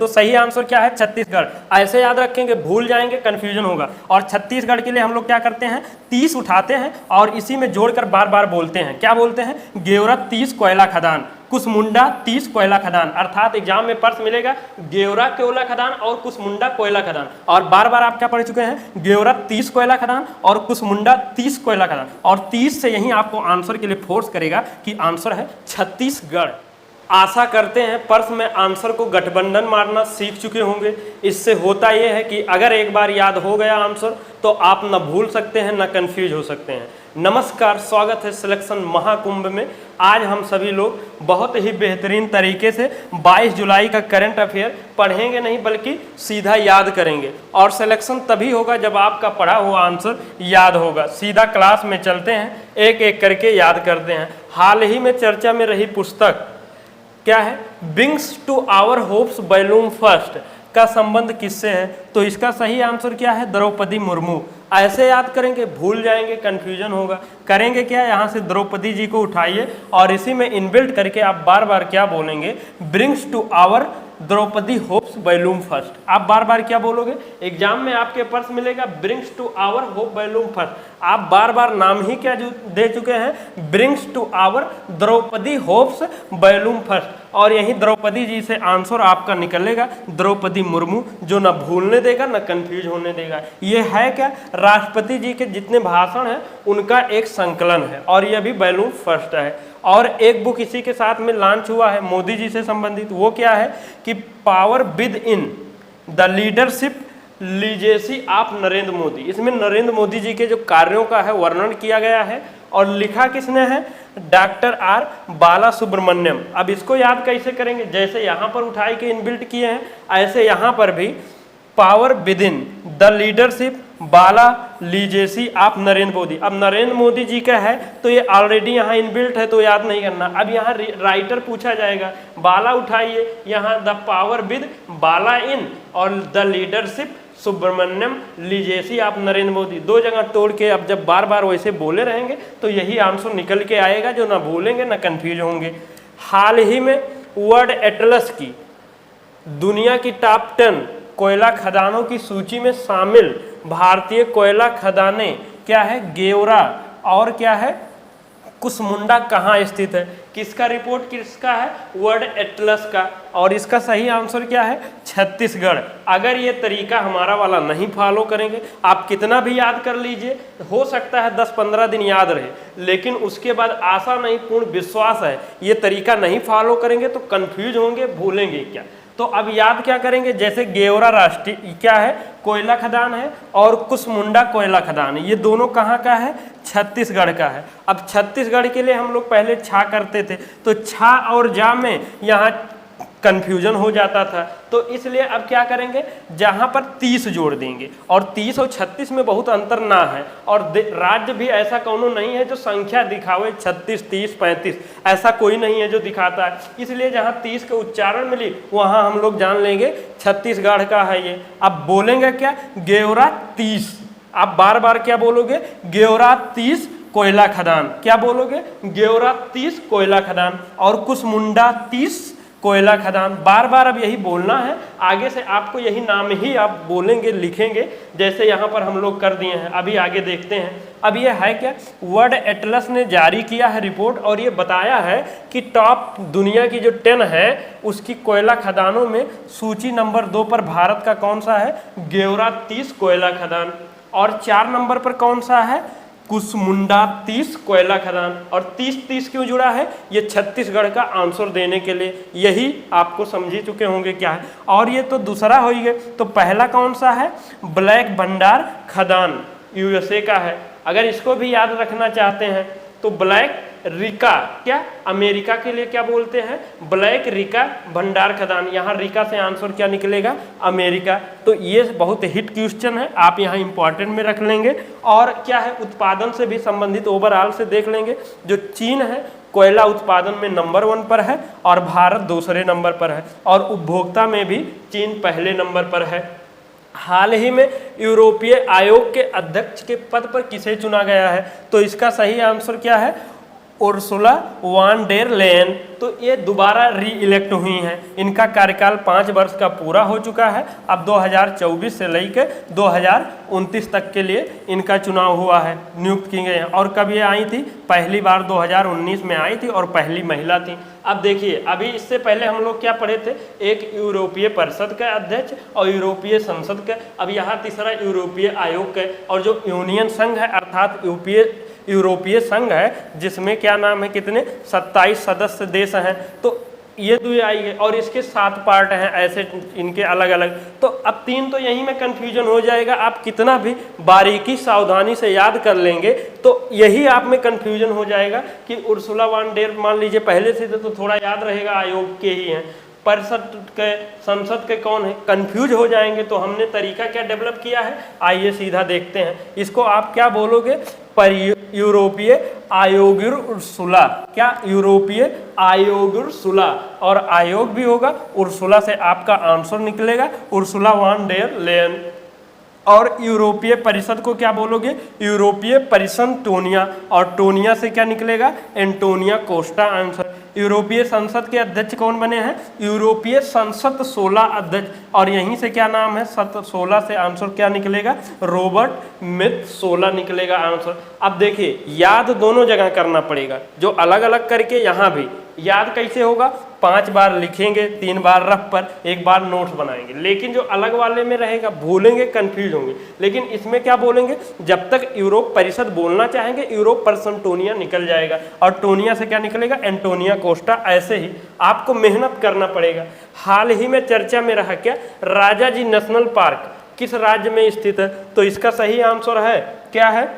तो सही आंसर क्या है? छत्तीसगढ़। ऐसे याद रखेंगे, भूल जाएंगे, कंफ्यूजन होगा। और छत्तीसगढ़ के लिए हम लोग क्या करते हैं, 30 उठाते हैं और इसी में जोड़कर बार बार बोलते हैं। क्या बोलते हैं? गेवरा 30 कोयला खदान, कुसमुंडा 30 कोयला खदान। अर्थात एग्जाम में प्रश्न मिलेगा गेवरा कोयला खदान और कुसमुंडा कोयला खदान। और बार बार आप क्या पढ़ चुके हैं? गेवरा 30 कोयला खदान और कुसमुंडा 30 कोयला खदान। और 30 से यही आपको आंसर के लिए फोर्स करेगा कि आंसर है छत्तीसगढ़। आशा करते हैं प्रश्न में आंसर को गठबंधन मारना सीख चुके होंगे। इससे होता यह है कि अगर एक बार याद हो गया आंसर तो आप न भूल सकते हैं न कंफ्यूज हो सकते हैं। नमस्कार, स्वागत है सिलेक्शन महाकुंभ में। आज हम सभी लोग बहुत ही बेहतरीन तरीके से 22 जुलाई का करंट अफेयर पढ़ेंगे नहीं बल्कि सीधा याद करेंगे। और सिलेक्शन तभी होगा जब आपका पढ़ा हुआ आंसर याद होगा। सीधा क्लास में चलते हैं, एक एक करके याद करते हैं। हाल ही में चर्चा में रही पुस्तक क्या है? Wings to our hopes volume first का संबंध किससे है? तो इसका सही आंसर क्या है? द्रौपदी मुर्मू। ऐसे याद करेंगे, भूल जाएंगे, कंफ्यूजन होगा। करेंगे क्या? यहाँ से द्रौपदी जी को उठाइए और इसी में इनबिल्ट करके आप बार बार क्या बोलेंगे? Brings to our Droupadi hopes volume first. आप बार बार क्या बोलोगे? एग्जाम में आपके प्रश्न मिलेगा brings to our hope volume first. आप बार बार नाम ही क्या दे चुके हैं? Brings to our Droupadi hopes volume first. और यही द्रौपदी जी से आंसर आपका निकलेगा द्रौपदी मुर्मू, जो न भूलने देगा न कंफ्यूज होने देगा। ये है क्या? राष्ट्रपति जी के जितने भाषण हैं उनका एक संकलन है और यह भी बैलूम फर्स्ट है। और एक बुक इसी के साथ में लॉन्च हुआ है मोदी जी से संबंधित। वो क्या है कि power with in the leadership legacy of Narendra Modi. इसमें नरेंद्र मोदी जी के जो कार्यों का है वर्णन किया गया है और लिखा किसने है? डॉक्टर आर बाला सुब्रमण्यम। अब इसको याद कैसे करेंगे? जैसे यहाँ पर उठाई के इनबिल्ट किए हैं ऐसे यहाँ पर भी power with in the leadership Bala legacy of Narendra Modi. अब नरेंद्र मोदी जी का है तो ये ऑलरेडी यहाँ इनबिल्ट है तो याद नहीं करना। अब यहाँ राइटर पूछा जाएगा, बाला उठाइए, यहाँ the power with Bala in और the leadership Subramaniam legacy of Narendra Modi. दो जगह तोड़ के अब जब बार बार वैसे बोले रहेंगे तो यही आंसर निकल के आएगा, जो ना भूलेंगे ना कंफ्यूज होंगे। हाल ही में वर्ल्ड एटलस की दुनिया की टॉप 10 कोयला खदानों की सूची में शामिल भारतीय कोयला खदानें क्या है? गेवरा और क्या है? कुसमुंडा कहाँ स्थित है? किसका रिपोर्ट किसका है? वर्ल्ड एटलस का। और इसका सही आंसर क्या है? छत्तीसगढ़। अगर ये तरीका हमारा वाला नहीं फॉलो करेंगे, आप कितना भी याद कर लीजिए, हो सकता है 10-15 दिन याद रहे, लेकिन उसके बाद आशा नहीं पूर्ण विश्वास है ये तरीका नहीं फॉलो करेंगे तो कंफ्यूज होंगे, भूलेंगे क्या। तो अब याद क्या करेंगे? जैसे गेवरा राष्ट्रीय क्या है? कोयला खदान है और कुसमुंडा कोयला खदान है। ये दोनों कहाँ का है? छत्तीसगढ़ का है। अब छत्तीसगढ़ के लिए हम लोग पहले छा करते थे तो छा और जा में यहाँ कंफ्यूजन हो जाता था, तो इसलिए अब क्या करेंगे? जहाँ पर 30 जोड़ देंगे। और 30 और 36 में बहुत अंतर ना है। और राज्य भी ऐसा कौनो नहीं है जो संख्या दिखावे 36, 30, 35, ऐसा कोई नहीं है जो दिखाता है। इसलिए जहाँ 30 के उच्चारण मिली वहाँ हम लोग जान लेंगे छत्तीसगढ़ का है ये। अब बोलेंगे क्या? गेवरा 30। आप बार बार क्या बोलोगे? गेवरा 30 कोयला खदान। क्या बोलोगे? गेवरा 30 कोयला खदान। और कुसमुंडा 30 कोयला खदान। बार बार अब यही बोलना है, आगे से आपको यही नाम ही आप बोलेंगे, लिखेंगे, जैसे यहाँ पर हम लोग कर दिए हैं। अभी आगे देखते हैं। अब ये है क्या? वर्ल्ड एटलस ने जारी किया है रिपोर्ट और ये बताया है कि टॉप दुनिया की जो 10 है उसकी कोयला खदानों में सूची नंबर 2 पर भारत का कौन सा है? गेवरा 30 कोयला खदान। और 4 नंबर पर कौन सा है? कुसमुंडा 30 कोयला खदान। और 30-30 क्यों जुड़ा है? ये छत्तीसगढ़ का आंसर देने के लिए। यही आपको समझ ही चुके होंगे क्या है। और ये तो दूसरा हो ही गया। तो पहला कौन सा है? ब्लैक भंडार खदान यूएसए का है। अगर इसको भी याद रखना चाहते हैं तो ब्लैक रिका क्या अमेरिका के लिए क्या बोलते हैं? ब्लैक रिका भंडार खदान। यहाँ रिका से आंसर क्या निकलेगा? अमेरिका। तो ये बहुत हिट क्वेश्चन है, आप यहाँ इंपॉर्टेंट में रख लेंगे। और क्या है? उत्पादन से भी संबंधित ओवरऑल से देख लेंगे। जो चीन है कोयला उत्पादन में नंबर 1 पर है और भारत दूसरे नंबर पर है। और उपभोक्ता में भी चीन पहले नंबर पर है। हाल ही में यूरोपीय आयोग के अध्यक्ष के पद पर किसे चुना गया है? तो इसका सही आंसर क्या है? उर्सुला वान डेर लेयन, तो ये दोबारा री इलेक्ट हुई हैं। इनका कार्यकाल 5 वर्ष का पूरा हो चुका है। अब 2024 से लेकर 2029 तक के लिए इनका चुनाव हुआ है, नियुक्त की गए हैं। और कब ये आई थी? पहली बार 2019 में आई थी और पहली महिला थी। अब देखिए, अभी इससे पहले हम लोग क्या पढ़े थे? एक यूरोपीय परिषद का अध्यक्ष और यूरोपीय संसद का। अब यहाँ तीसरा यूरोपीय आयोग का, और जो यूनियन संघ है अर्थात यूरोपीय संघ है, जिसमें क्या नाम है, कितने 27 सदस्य देश हैं, तो ये दो आई है। और इसके 7 पार्ट हैं ऐसे इनके अलग अलग। तो अब 3 तो यहीं में कंफ्यूजन हो जाएगा। आप कितना भी बारीकी सावधानी से याद कर लेंगे तो यही आप में कंफ्यूजन हो जाएगा कि उर्सुला वान डेर मान लीजिए पहले से तो थोड़ा याद रहेगा आयोग के ही हैं, परिषद के संसद के कौन है, कंफ्यूज हो जाएंगे। तो हमने तरीका क्या डेवलप किया है, आइए सीधा देखते हैं। इसको आप क्या बोलोगे? यूरोपीय आयोगिर उर्सुला। क्या? यूरोपीय आयोग उर्सुला, और आयोग भी होगा उर्सुला से आपका आंसर निकलेगा उर्सुला वान डेर लेयन। और यूरोपीय परिषद को क्या बोलोगे? यूरोपीय परिषद टोनिया, और टोनिया से क्या निकलेगा? Antonia Costa answer. यूरोपीय संसद के अध्यक्ष कौन बने हैं? यूरोपीय संसद 16 अध्यक्ष, और यहीं से क्या नाम है? 16 से आंसर क्या निकलेगा? रॉबर्ट मिथ 16 निकलेगा आंसर। अब देखिए, याद दोनों जगह करना पड़ेगा, जो अलग अलग करके यहाँ भी याद कैसे होगा? 5 बार लिखेंगे, 3 बार रफ पर, 1 बार नोट्स बनाएंगे। लेकिन जो अलग वाले में रहेगा भूलेंगे, कंफ्यूज होंगे। लेकिन इसमें क्या बोलेंगे? जब तक यूरोप परिषद बोलना चाहेंगे यूरोप परिषद टोनिया निकल जाएगा, और टोनिया से क्या निकलेगा? Antonia Costa. ऐसे ही आपको मेहनत करना पड़ेगा। हाल ही में चर्चा में रहा क्या? राजाजी नेशनल पार्क किस राज्य में स्थित है? तो इसका सही आंसर है क्या है?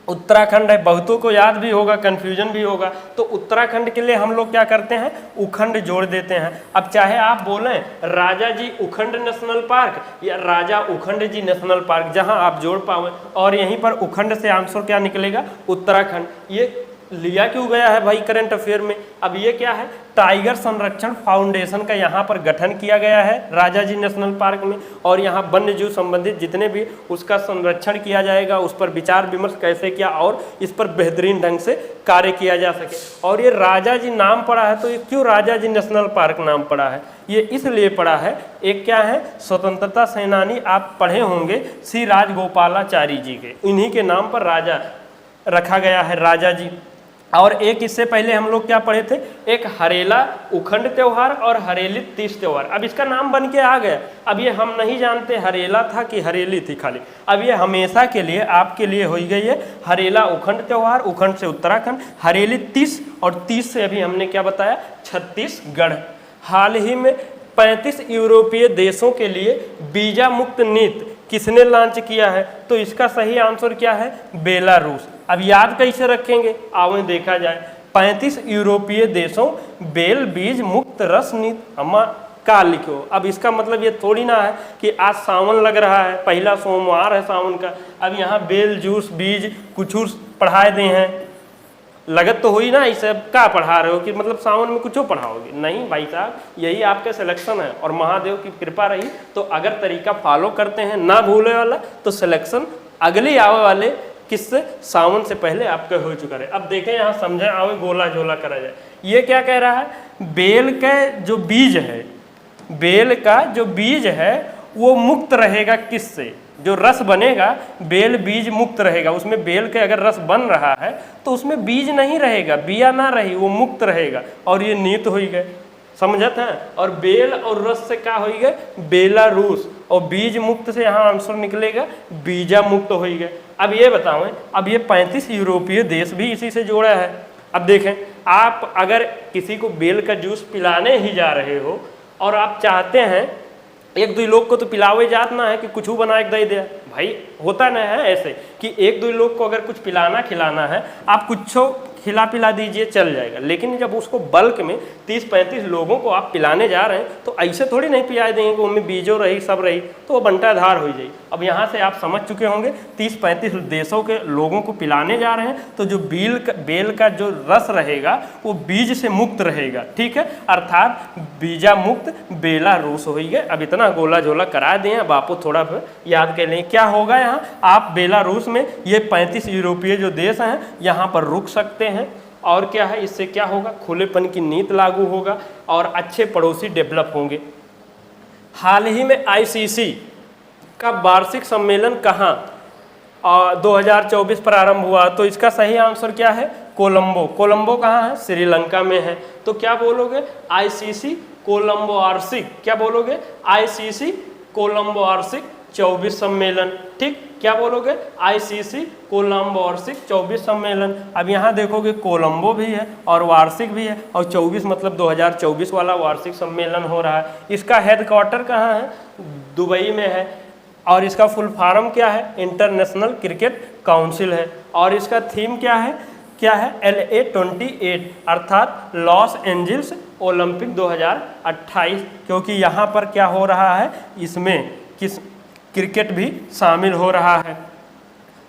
उत्तराखंड है। बहुतों को याद भी होगा, कंफ्यूजन भी होगा। तो उत्तराखंड के लिए हम लोग क्या करते हैं? उखंड जोड़ देते हैं। अब चाहे आप बोलें राजा जी उखंड नेशनल पार्क या राजा उखंड जी नेशनल पार्क, जहां आप जोड़ पाओ। और यहीं पर उखंड से आंसर क्या निकलेगा? उत्तराखंड। ये लिया क्यों गया है भाई करंट अफेयर में? अब ये क्या है? टाइगर संरक्षण फाउंडेशन का यहाँ पर गठन किया गया है राजाजी नेशनल पार्क में, और यहाँ वन्य जीव संबंधित जितने भी उसका संरक्षण किया जाएगा, उस पर विचार विमर्श कैसे किया और इस पर बेहतरीन ढंग से कार्य किया जा सके। और ये राजाजी नाम पड़ा है, तो ये क्यों राजाजी नेशनल पार्क नाम पड़ा है? ये इसलिए पड़ा है, एक क्या है, स्वतंत्रता सेनानी आप पढ़े होंगे श्री राजगोपालाचारी जी के, इन्हीं के नाम पर राजा रखा गया है, राजा जी। और एक इससे पहले हम लोग क्या पढ़े थे? एक हरेला उखंड त्योहार और हरेली तीज त्योहार। अब इसका नाम बन के आ गया। अब ये हम नहीं जानते हरेला था कि हरेली थी खाली। अब ये हमेशा के लिए आपके लिए हो गई है हरेला उखंड त्योहार, उखंड से उत्तराखंड, हरेली तीज, और तीज से अभी हमने क्या बताया? छत्तीसगढ़। हाल ही में 35 यूरोपीय देशों के लिए वीजा मुक्त नीति किसने लॉन्च किया है? तो इसका सही आंसर क्या है? बेलारूस। अब याद कैसे रखेंगे? आओ देखा जाए। 35 यूरोपीय देशों बेल बीज मुक्त रस नीति हम का लिखो। अब इसका मतलब ये थोड़ी ना है कि आज सावन लग रहा है, पहला सोमवार है सावन का, अब यहाँ बेल जूस बीज कुछ पढ़ाए दे हैं। लगत तो हुई ना, इसे क्या पढ़ा रहे हो कि मतलब सावन में कुछ पढ़ाओगे? नहीं भाई साहब, यही आपका सिलेक्शन है, और महादेव की कृपा रही तो अगर तरीका फॉलो करते हैं ना भूले वाला, तो सिलेक्शन अगले आवे वाले किससे? सावन से पहले आपका हो चुका है। अब देखें यहाँ समझे, आवे गोला झोला करा जाए। ये क्या कह रहा है? बेल का जो बीज है, बेल का जो बीज है वो मुक्त रहेगा किससे? जो रस बनेगा बेल बीज मुक्त रहेगा। उसमें बेल के अगर रस बन रहा है तो उसमें बीज नहीं रहेगा, बिया ना रही, वो मुक्त रहेगा। और ये नीत हो गए, समझत है। और बेल और रस से क्या हो गए? बेलारूस। और बीज मुक्त से यहाँ आंसर निकलेगा बीजा मुक्त हो गए। अब ये बताओ, अब ये 35 यूरोपीय देश भी इसी से जोड़ा है। अब देखें, आप अगर किसी को बेल का जूस पिलाने ही जा रहे हो और आप चाहते हैं एक दो लोग को तो पिलावे जात ना है कि कुछ बना के दे दे भाई, होता ना है ऐसे कि एक दो लोग को अगर कुछ पिलाना खिलाना है, आप कुछ खिला पिला दीजिए चल जाएगा। लेकिन जब उसको बल्क में 30-35 लोगों को आप पिलाने जा रहे हैं तो ऐसे थोड़ी नहीं पिलाए देंगे कि उनमें बीजों रही सब रही, तो वो बंटाधार हो जाएगी। अब यहाँ से आप समझ चुके होंगे 30-35 देशों के लोगों को पिलाने जा रहे हैं, तो जो बेल का जो रस रहेगा वो बीज से मुक्त रहेगा, ठीक है, अर्थात बीजा मुक्त बेलारूस हो गए। अब इतना गोला झोला करा दें, अब आपको थोड़ा याद कर लें क्या होगा यहाँ। आप बेलारूस में ये 35 यूरोपीय जो देश हैं यहाँ पर रुक सकते हैं, और क्या है, इससे क्या होगा, खुलेपन की नीति लागू होगा और अच्छे पड़ोसी डेवलप होंगे। हाल ही में आईसीसी का वार्षिक सम्मेलन कहाँ 2024 प्रारंभ हुआ, तो इसका सही आंसर क्या है, कोलंबो। कोलंबो कहाँ है, श्रीलंका में है। तो क्या बोलोगे, आईसीसी कोलंबो वार्षिक, क्या बोलोगे, आईसीसी कोलंबो वार्षिक 24 सम्मेलन। ठीक, क्या बोलोगे, आईसीसी कोलंबो वार्षिक 24 सम्मेलन। अब यहाँ देखोगे कोलंबो भी है और वार्षिक भी है, और 24 मतलब 2024 वाला वार्षिक सम्मेलन हो रहा है। इसका हेडक्वार्टर कहाँ है, दुबई में है, और इसका फुल फॉर्म क्या है, इंटरनेशनल क्रिकेट काउंसिल है। और इसका थीम क्या है, LA28 अर्थात लॉस एंजल्स ओलंपिक 2028, क्योंकि यहाँ पर क्या हो रहा है, इसमें किस क्रिकेट भी शामिल हो रहा है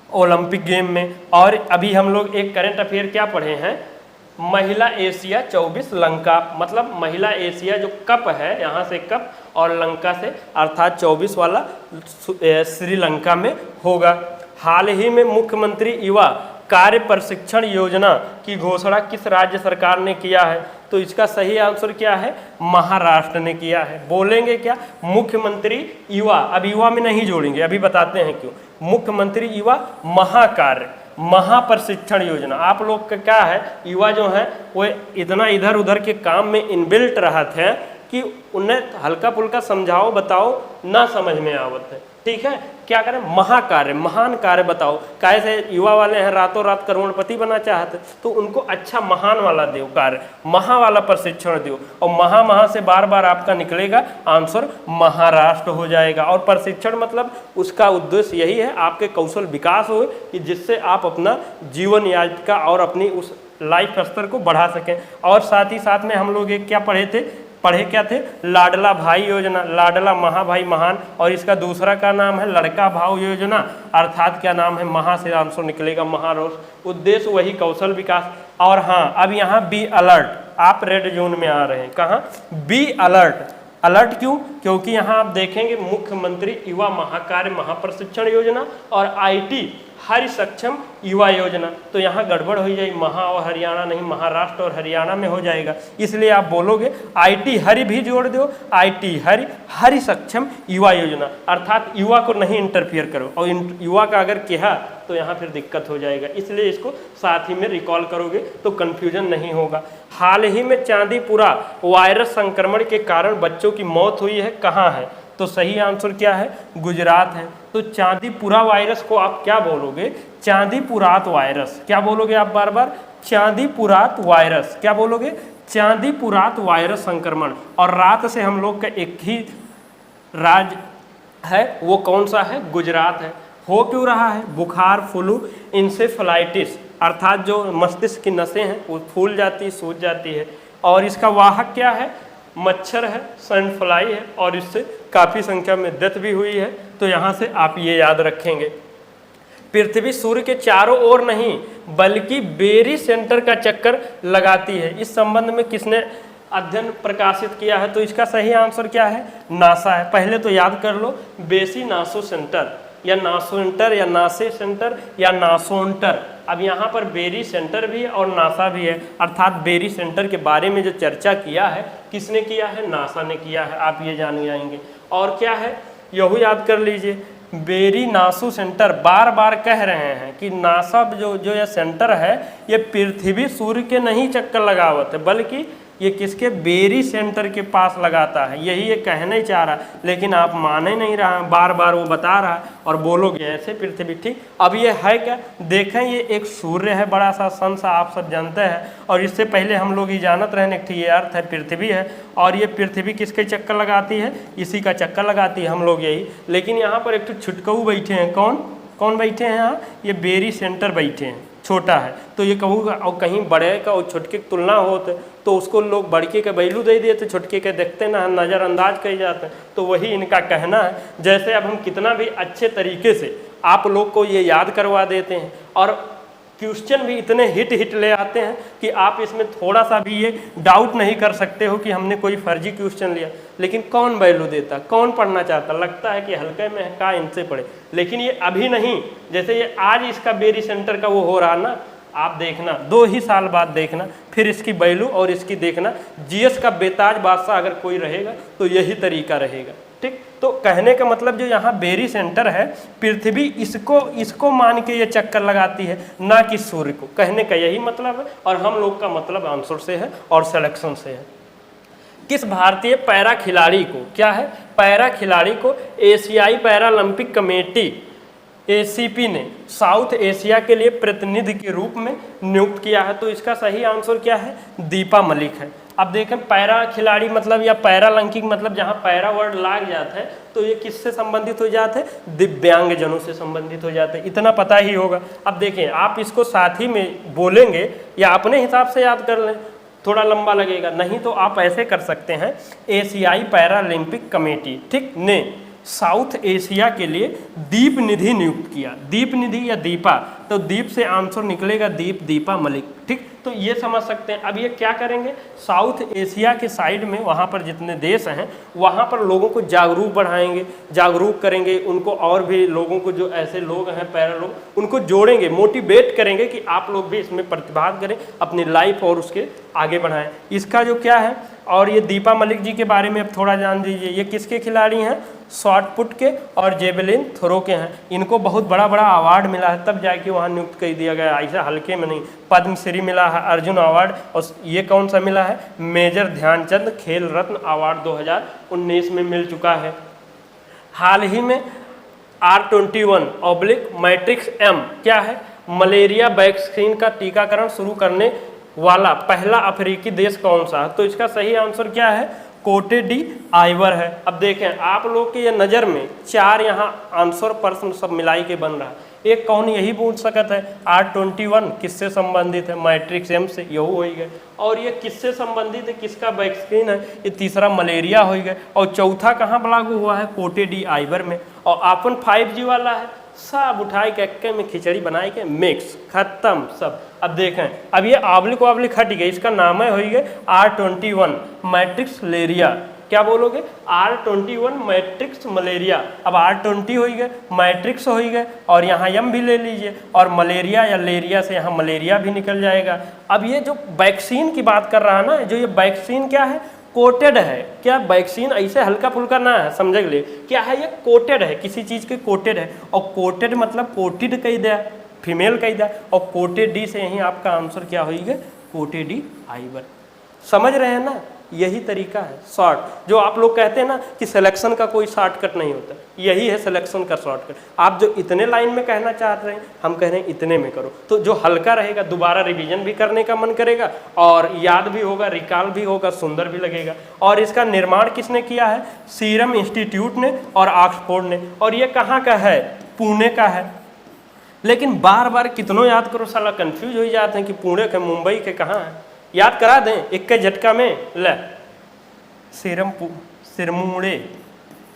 ओलंपिक गेम में। और अभी हम लोग एक करंट अफेयर क्या पढ़े हैं, महिला एशिया 24 लंका, मतलब महिला एशिया जो कप है, यहाँ से कप और लंका से अर्थात 24 वाला श्रीलंका में होगा। हाल ही में मुख्यमंत्री युवा कार्य प्रशिक्षण योजना की घोषणा किस राज्य सरकार ने किया है, तो इसका सही आंसर क्या है, महाराष्ट्र ने किया है। बोलेंगे क्या, मुख्यमंत्री युवा, अब युवा में नहीं जोड़ेंगे, अभी बताते हैं क्यों। मुख्यमंत्री युवा महाकार्य महाप्रशिक्षण योजना, आप लोग का क्या है, युवा जो है वो इतना इधर उधर के काम में इनबिल्ट रहते हैं कि उन्हें हल्का फुल्का समझाओ बताओ ना समझ में आवत है। ठीक है, क्या करें, महाकार्य महान कार्य बताओ। कैसे युवा वाले हैं रातों रात करोड़पति बना चाहते, तो उनको अच्छा महान वाला दो कार्य, महा वाला प्रशिक्षण दो, और महा से बार बार आपका निकलेगा आंसर महाराष्ट्र हो जाएगा। और प्रशिक्षण मतलब उसका उद्देश्य यही है, आपके कौशल विकास हो कि जिससे आप अपना जीवन याचिका और अपनी उस लाइफ स्तर को बढ़ा सकें। और साथ ही साथ में हम लोग एक क्या पढ़े क्या थे, लाडला भाई योजना, लाडला महाभाई महान, और इसका दूसरा का नाम है लड़का भाव योजना, अर्थात क्या नाम है, महा से आंसर निकलेगा महारोष। उद्देश्य वही कौशल विकास। और हाँ, अब यहाँ बी अलर्ट, आप रेड जोन में आ रहे हैं, कहाँ, बी अलर्ट। अलर्ट क्यों, क्योंकि यहाँ आप देखेंगे मुख्यमंत्री युवा महाकार्य महाप्रशिक्षण योजना और IT हरि सक्षम युवा योजना, तो यहाँ गड़बड़ हो जाएगी, महा और हरियाणा नहीं, महाराष्ट्र और हरियाणा में हो जाएगा। इसलिए आप बोलोगे IT हरि भी जोड़ दो, IT हरि सक्षम युवा योजना, अर्थात युवा को नहीं इंटरफियर करो, और युवा का अगर कहा तो यहाँ फिर दिक्कत हो जाएगा, इसलिए इसको साथ ही में रिकॉल करोगे तो कन्फ्यूजन नहीं होगा। हाल ही में चांदीपुरा वायरस संक्रमण के कारण बच्चों की मौत हुई है, कहाँ है, तो सही आंसर क्या है, गुजरात है। तो चांदीपुरा वायरस को आप क्या बोलोगे, चांदीपुरात वायरस, क्या बोलोगे आप बार बार, चांदीपुरात वायरस, क्या बोलोगे, चांदीपुरात वायरस संक्रमण। और रात से हम लोग का एक ही राज्य है, वो कौन सा है, गुजरात है। हो क्यों रहा है, बुखार, फ्लू, इंसेफ्लाइटिस, अर्थात जो मस्तिष्क की नसें हैं वो फूल जाती, सूज जाती है। और इसका वाहक क्या है, मच्छर है, सैंड फ्लाई है, और इससे काफ़ी संख्या में डेथ भी हुई है। तो यहाँ से आप ये याद रखेंगे, पृथ्वी सूर्य के चारों ओर नहीं बल्कि बेरी सेंटर का चक्कर लगाती है। इस संबंध में किसने अध्ययन प्रकाशित किया है, तो इसका सही आंसर क्या है, नासा है। पहले तो याद कर लो, बेसी नासो सेंटर या नासोंटर या नासे सेंटर या नासोंटर। अब यहाँ पर बेरी सेंटर भी है और नासा भी है, अर्थात बेरी सेंटर के बारे में जो चर्चा किया है किसने किया है, नासा ने किया है, आप ये जान जाएंगे। और क्या है, यही याद कर लीजिए, बेरी नासो सेंटर, बार बार कह रहे हैं कि नासा जो ये सेंटर है ये पृथ्वी सूर्य के नहीं चक्कर लगावत है, बल्कि ये किसके, बेरी सेंटर के पास लगाता है, यही ये कहना ही चाह रहा है, लेकिन आप माने नहीं रहा, बार बार वो बता रहा है और बोलोगे ऐसे पृथ्वी। ठीक, अब ये है क्या, देखें ये एक सूर्य है, बड़ा सा सन सा, आप सब जानते हैं, और इससे पहले हम लोग ये जानत रहने कि ये अर्थ है, पृथ्वी है, और ये पृथ्वी किसके चक्कर लगाती है, इसी का चक्कर लगाती है हम लोग यही। लेकिन यहाँ पर एक तो छुटकऊ बैठे हैं, कौन बैठे हैं यहाँ, ये बेरी सेंटर बैठे हैं, छोटा है, तो ये कहूँगा, और कहीं बड़े का और छोटके की तुलना होते तो उसको लोग बड़के के वैल्यू दे देते, छोटके के देखते ना, नज़रअंदाज किए जाते हैं। तो वही इनका कहना है। जैसे अब हम कितना भी अच्छे तरीके से आप लोग को ये याद करवा देते हैं, और क्वेश्चन भी इतने हिट ले आते हैं कि आप इसमें थोड़ा सा भी ये डाउट नहीं कर सकते हो कि हमने कोई फर्जी क्वेश्चन लिया। लेकिन कौन वैल्यू देता, कौन पढ़ना चाहता, लगता है कि हल्के में है का, इनसे पढ़े। लेकिन ये अभी नहीं, जैसे ये आज इसका बेरी सेंटर का वो हो रहा ना, आप देखना 2 ही साल बाद देखना, फिर इसकी वैल्यू और इसकी देखना। जीएस का बेताज बादशाह अगर कोई रहेगा तो यही तरीका रहेगा, ठीक। तो कहने का मतलब जो यहाँ बेरी सेंटर है, पृथ्वी इसको मान के ये चक्कर लगाती है, ना कि सूर्य को। कहने का यही मतलब है, और हम लोग का मतलब आंसर से है और सिलेक्शन से है। किस भारतीय पैरा खिलाड़ी को, क्या है, पैरा खिलाड़ी को एशियाई पैरालंपिक कमेटी एसीपी ने साउथ एशिया के लिए प्रतिनिधि के रूप में नियुक्त किया है? तो इसका सही आंसर क्या है, दीपा मलिक है। अब देखें पैरा खिलाड़ी मतलब या पैरालंपिक मतलब जहाँ पैरा वर्ड लाग जाता है तो ये किससे संबंधित हो जाते हैं, दिव्यांगजनों से संबंधित हो जाते हैं, इतना पता ही होगा। अब देखें आप इसको साथ ही में बोलेंगे या अपने हिसाब से याद कर लें, थोड़ा लंबा लगेगा, नहीं तो आप ऐसे कर सकते हैं, एशियाई पैरालंपिक कमेटी, ठीक, ने साउथ एशिया के लिए दीप निधि नियुक्त किया। दीप निधि या दीपा, तो दीप से आंसर निकलेगा दीपा मलिक, ठीक। तो ये समझ सकते हैं। अब ये क्या करेंगे, साउथ एशिया के साइड में वहाँ पर जितने देश हैं वहाँ पर लोगों को जागरूक बढ़ाएंगे, जागरूक करेंगे उनको, और भी लोगों को जो ऐसे लोग हैं पैरा लोग, उनको जोड़ेंगे, मोटिवेट करेंगे कि आप लोग भी इसमें प्रतिभाग करें, अपनी लाइफ और उसके आगे बढ़ाएं। इसका जो क्या है, और ये दीपा मलिक जी के बारे में अब थोड़ा जान दीजिए। ये किसके खिलाड़ी हैं, शॉर्ट पुट के और जेवलिन थ्रो के हैं। इनको बहुत बड़ा अवार्ड मिला है, तब जाके वहाँ नियुक्त कर दिया गया, ऐसा हल्के में नहीं। पद्मश्री मिला है, अर्जुन अवार्ड, और ये कौन सा मिला है, मेजर ध्यानचंद खेल रत्न अवार्ड 2019 में मिल चुका है। हाल ही में R21/मैट्रिक्स M क्या है, मलेरिया वैक्सीन का टीकाकरण शुरू करने वाला पहला अफ्रीकी देश कौन सा है? तो इसका सही आंसर क्या है, कोटे डी आइवर है। अब देखें आप लोग के ये नज़र में 4 यहाँ आंसर प्रश्न सब मिलाई के बन रहा है, एक कौन यही पूछ सकता है, R21 किससे संबंधित है, मैट्रिक्स M से, यही हो गए। और ये किससे संबंधित है, किसका वैक्सीन है, ये तीसरा मलेरिया हो गया। और चौथा कहाँ लागू हुआ है, कोटे डी आइवर में। और अपन 5G वाला है, सब उठाए के एक्के में खिचड़ी बनाए के मिक्स, खत्म सब। अब देखें, अब ये आब्लिक हट गई, इसका नाम है हो गए R21 मैट्रिक्स लेरिया। क्या बोलोगे, R21 मैट्रिक्स मलेरिया। अब R20 हो गए, मैट्रिक्स हो गए, और यहाँ M भी ले लीजिए, और मलेरिया या लेरिया से यहाँ मलेरिया भी निकल जाएगा। अब ये जो वैक्सीन की बात कर रहा है ना, जो ये वैक्सीन क्या है, कोटेड है। क्या वैक्सीन ऐसे हल्का फुल्का ना है, समझ लिए क्या है, ये कोटेड है, किसी चीज़ के कोटेड है। और कोटेड मतलब कोटेड कह दिया, फीमेल कह दिया, और कोटेड डी से यही आपका आंसर क्या होगा, कोटेड डी आइवर। समझ रहे हैं ना, यही तरीका है शॉर्ट। जो आप लोग कहते हैं ना कि सिलेक्शन का कोई शॉर्टकट नहीं होता, यही है सिलेक्शन का शॉर्टकट। आप जो इतने लाइन में कहना चाह रहे हैं, हम कह रहे हैं इतने में करो, तो जो हल्का रहेगा दोबारा रिवीजन भी करने का मन करेगा, और याद भी होगा, रिकॉल भी होगा, सुंदर भी लगेगा। और इसका निर्माण किसने किया है, सीरम इंस्टीट्यूट ने और ऑक्सफोर्ड ने। और ये कहाँ का है, पुणे का है। लेकिन बार बार कितनों याद करो, साला कंफ्यूज हो जाते हैं कि पुणे के, मुंबई के कहाँ है। याद करा दें एक के झटका में, ले सिरमूड़े,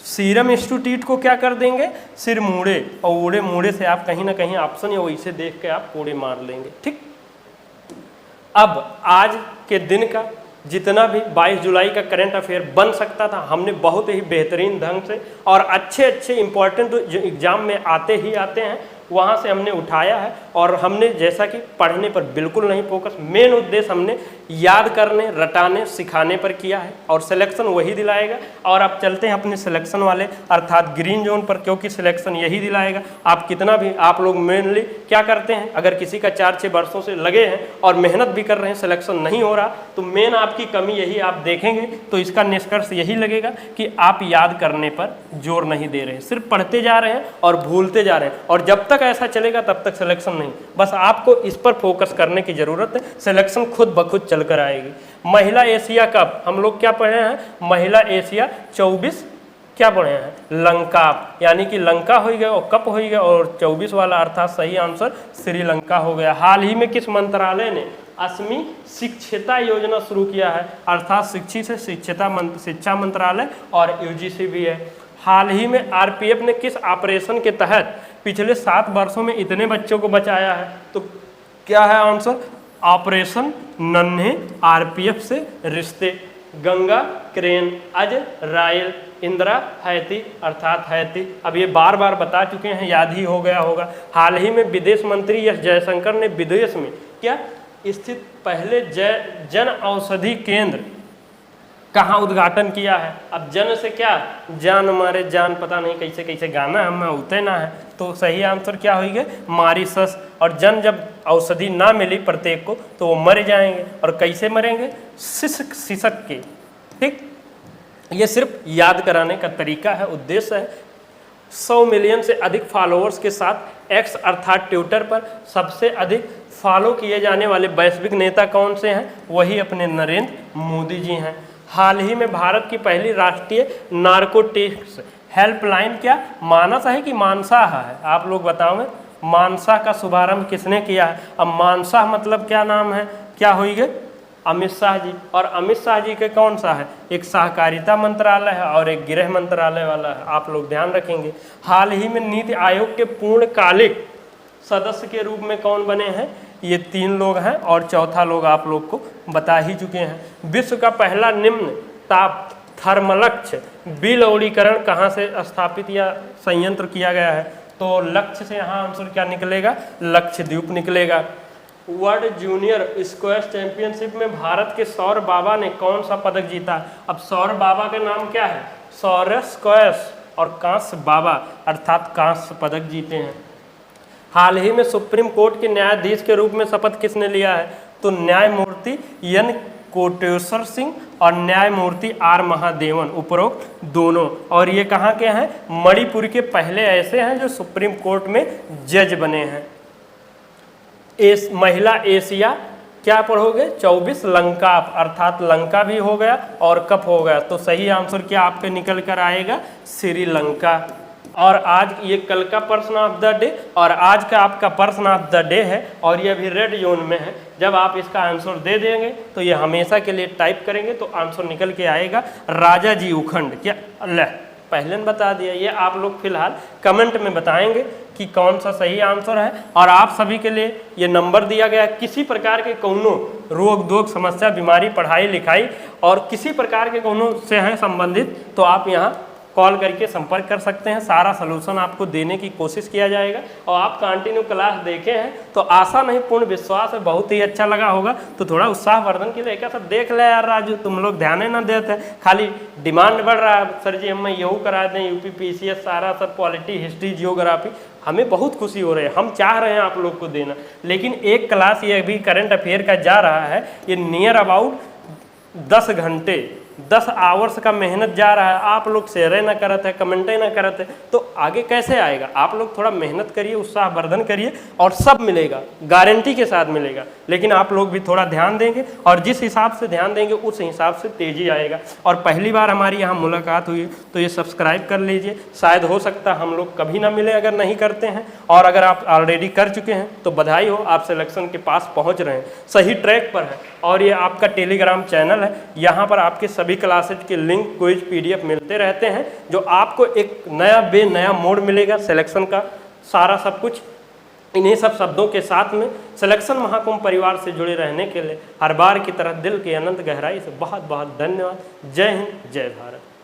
सीरम इंस्टीट्यूट को क्या कर देंगे, सिरमूड़े, और उड़े मूड़े से आप कहीं ना कहीं ऑप्शन या वैसे देख के आप कोड़े मार लेंगे, ठीक। अब आज के दिन का जितना भी 22 जुलाई का करंट अफेयर बन सकता था, हमने बहुत ही बेहतरीन ढंग से और अच्छे इंपॉर्टेंट जो एग्जाम में आते हैं वहाँ से हमने उठाया है। और हमने जैसा कि पढ़ने पर बिल्कुल नहीं फोकस, मेन उद्देश्य हमने याद करने, रटाने, सिखाने पर किया है, और सिलेक्शन वही दिलाएगा। और आप चलते हैं अपने सिलेक्शन वाले अर्थात ग्रीन जोन पर, क्योंकि सिलेक्शन यही दिलाएगा। आप कितना भी, आप लोग मेनली क्या करते हैं, अगर किसी का 4-6 वर्षों से लगे हैं और मेहनत भी कर रहे हैं, सिलेक्शन नहीं हो रहा, तो मेन आपकी कमी यही आप देखेंगे, तो इसका निष्कर्ष यही लगेगा कि आप याद करने पर जोर नहीं दे रहे हैं, सिर्फ पढ़ते जा रहे हैं और भूलते जा रहे हैं। और जब तक ऐसा चलेगा तब तक सिलेक्शन नहीं, बस आपको इस पर फोकस करने की जरूरत है, सिलेक्शन खुद ब खुद चलकर आएगी। महिला एशिया कप हम लोग क्या पढ़े हैं, महिला एशिया 24 क्या पढ़े हैं, लंका, यानी कि लंका हो गया और कप हो गया, और 24 वाला अर्थात सही आंसर श्रीलंका हो गया। हाल ही में किस मंत्रालय ने 8वीं शिक्षता योजना शुरू किया है, अर्थात शिक्षी से शिक्षा मंत्रालय और यूजीसी भी है। हाल ही में आरपीएफ ने किस ऑपरेशन के तहत पिछले 7 वर्षों में इतने बच्चों को बचाया है, तो क्या है आंसर, ऑपरेशन नन्हे आरपीएफ से रिश्ते। गंगा क्रेन, अजराइल, इंदिरा हैती अर्थात हैती। अब ये बार बार बता चुके हैं, याद ही हो गया होगा। हाल ही में विदेश मंत्री एस जयशंकर ने विदेश में क्या स्थित पहले जन औषधि केंद्र कहाँ उद्घाटन किया है। अब जन से क्या जान मारे जान, पता नहीं कैसे कैसे गाना हमें उतने ना है, तो सही आंसर क्या होगी मॉरिशस। और जन जब औषधि ना मिली प्रत्येक को तो वो मर जाएंगे, और कैसे मरेंगे, सिसक के। ठीक, ये सिर्फ याद कराने का तरीका है, उद्देश्य है। 100 मिलियन से अधिक फॉलोअर्स के साथ एक्स अर्थात ट्विटर पर सबसे अधिक फॉलो किए जाने वाले वैश्विक नेता कौन से हैं, वही अपने नरेंद्र मोदी जी हैं। हाल ही में भारत की पहली राष्ट्रीय नार्कोटिक्स हेल्पलाइन क्या मानसा है कि मानसा है, आप लोग बताओ। मानसा का शुभारंभ किसने किया है। अब मानसा मतलब क्या नाम है, क्या होइगे, अमित शाह जी। और अमित शाह जी के कौन सा है, एक सहकारिता मंत्रालय है और एक गृह मंत्रालय वाला है, आप लोग ध्यान रखेंगे। हाल ही में नीति आयोग के पूर्णकालिक सदस्य के रूप में कौन बने हैं, ये 3 लोग हैं, और चौथा लोग आप लोग को बता ही चुके हैं। विश्व का पहला निम्न ताप थर्मलक्ष बिलौड़ीकरण कहाँ से स्थापित या संयंत्र किया गया है, तो लक्ष्य से यहाँ आंसर क्या निकलेगा, लक्षद्वीप निकलेगा। वर्ल्ड जूनियर स्क्वैश चैंपियनशिप में भारत के सौरभ बाबा ने कौन सा पदक जीता। अब सौरभ बाबा का नाम क्या है, सौरभ स्क्वैश, और कांस्य बाबा अर्थात कांस्य पदक जीते हैं। हाल ही में सुप्रीम कोर्ट के न्यायाधीश के रूप में शपथ किसने लिया है, तो न्यायमूर्ति एन कोटेश्वर सिंह और न्यायमूर्ति आर महादेवन, उपरोक्त दोनों। और ये कहाँ के हैं, मणिपुर के पहले ऐसे हैं जो सुप्रीम कोर्ट में जज बने हैं। महिला एशिया क्या पढ़ोगे, 24 लंका अर्थात लंका भी हो गया और कप हो गया, तो सही आंसर क्या आपके निकल कर आएगा, श्रीलंका। और आज ये कल का पर्सन ऑफ द डे और आज का आपका पर्सन ऑफ द डे है, और ये अभी रेड जोन में है। जब आप इसका आंसर दे देंगे तो ये हमेशा के लिए टाइप करेंगे तो आंसर निकल के आएगा राजा जी उखंड। क्या अल्लाह पहले ने बता दिया, ये आप लोग फिलहाल कमेंट में बताएंगे कि कौन सा सही आंसर है। और आप सभी के लिए ये नंबर दिया गया, किसी प्रकार के कोनो रोग दोग समस्या बीमारी पढ़ाई लिखाई और किसी प्रकार के कोनो से हैं संबंधित, तो आप यहाँ कॉल करके संपर्क कर सकते हैं। सारा सलूशन आपको देने की कोशिश किया जाएगा। और आप कंटिन्यू क्लास देखे हैं तो आशा नहीं पूर्ण विश्वास है बहुत ही अच्छा लगा होगा। तो थोड़ा उत्साहवर्धन के लिए क्या सब देख ले यार राजू, तुम लोग ध्यान ही ना देते, खाली डिमांड बढ़ रहा है सर जी हमें यहू करा दें, यूपी पीसीएस सारा सब पॉलिटी हिस्ट्री जियोग्राफी। हमें बहुत खुशी हो रही है, हम चाह रहे हैं आप लोग को देना, लेकिन एक क्लास ये अभी करंट अफेयर का जा रहा है, ये नियर अबाउट 10 घंटे 10 आवर्स का मेहनत जा रहा है। आप लोग शेयर ना करते हैं, कमेंट ना करते, तो आगे कैसे आएगा। आप लोग थोड़ा मेहनत करिए, उत्साहवर्धन करिए और सब मिलेगा, गारंटी के साथ मिलेगा। लेकिन आप लोग भी थोड़ा ध्यान देंगे और जिस हिसाब से ध्यान देंगे उस हिसाब से तेजी आएगा। और पहली बार हमारी यहाँ मुलाकात हुई तो ये सब्सक्राइब कर लीजिए, शायद हो सकता है हम लोग कभी ना मिले अगर नहीं करते हैं। और अगर आप ऑलरेडी कर चुके हैं तो बधाई हो, आप सिलेक्शन के पास पहुँच रहे हैं, सही ट्रैक पर है। और ये आपका टेलीग्राम चैनल है, यहाँ पर आपके सभी क्लासेज के लिंक क्विज PDF मिलते रहते हैं, जो आपको एक नया मोड मिलेगा सिलेक्शन का। सारा सब कुछ इन्हीं सब शब्दों के साथ में सिलेक्शन महाकुंभ परिवार से जुड़े रहने के लिए हर बार की तरह दिल के अनंत गहराई से बहुत बहुत धन्यवाद। जय हिंद, जय भारत।